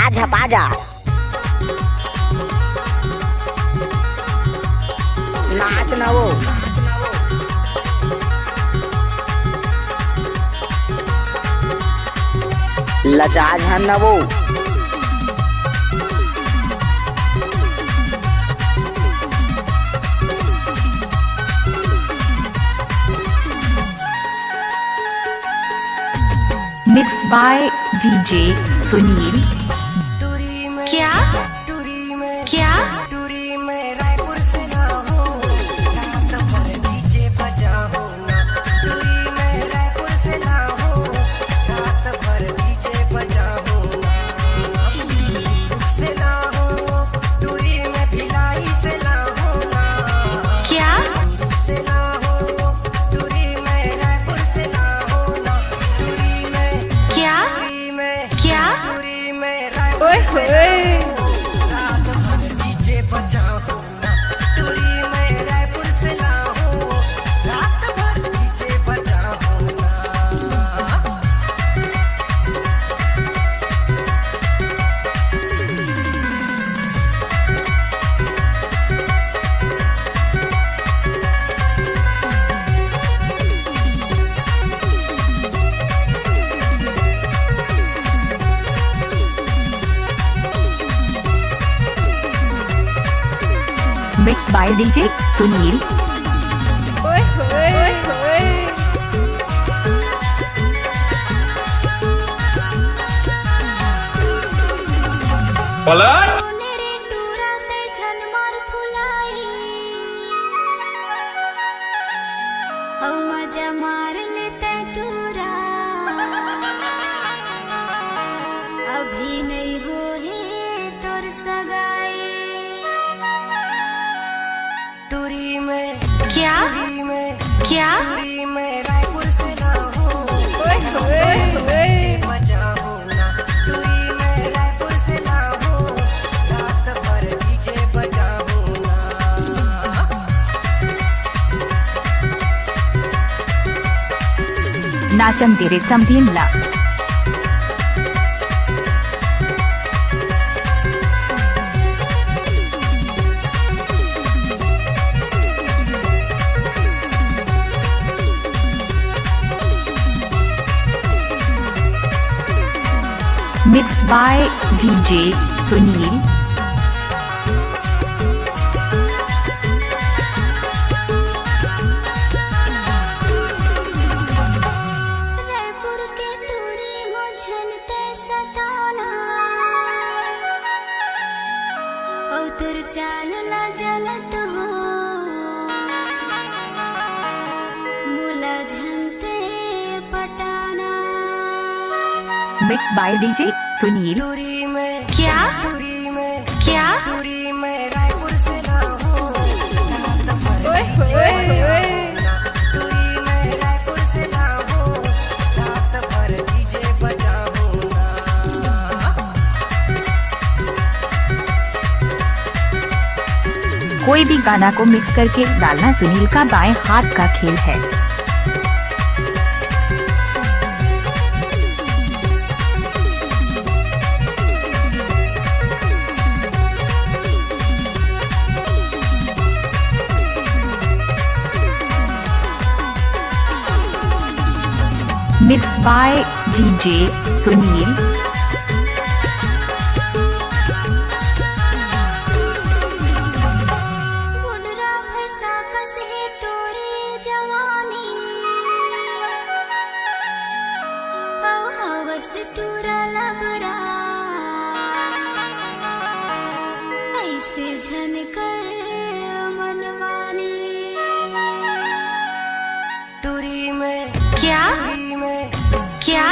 आजा नाच ना वो लचा झन ना वो Mixed by DJ Sunil। क्या क्या टूरी में रायपुर से लाओ रात भर डीजे बजाओ ना। टूरी में रायपुर से लाओ रात भर डीजे बजाओ ना। से लाओ टूरी में भिलाई से लाओ ना। क्या से लाओ टूरी में रायपुर से लाओ ना। टूरी में क्या क्या टूरी में रायपुर से रात भर डीजे बजाओ ना। टूरी में रायपुर से लाओ रात भर डीजे बजाओ ना। Mixed by DJ Sunil। पलट मेरे टूराते झनमार फुलाई औ मजा मार लेते टूरा अभी नहीं हो है तोर सगाई। टूरी में क्या टूरी में क्या टूरी में रायपुर से लाओ डीजे बजाओ ना। टूरी में रायपुर से लाओ रात भर डीजे बजाओ ना। नाचन तेरे समधिनला। Mixed by DJ Sunil। Raipur के टूरी हो झनते सताना औ तोर चाल ला जलत हो मुला झनते पटाना। Mixed by DJ Sunil। टूरी में क्या टूरी में क्या टूरी में रायपुर से लाओ रात भर डीजे बजाओ ना। टूरी में रायपुर से लाओ रात भर डीजे बजाओ ना। कोई भी गाना को मिक्स करके डालना सुनील का बाएं हाथ का खेल है। Mixed by DJ Sunil। मुनरा भैसा कस है तोरे जवानी औ हवस टूरा लबरा ऐसे झनकर मनवानी। टूरी में क्या टूरी में क्या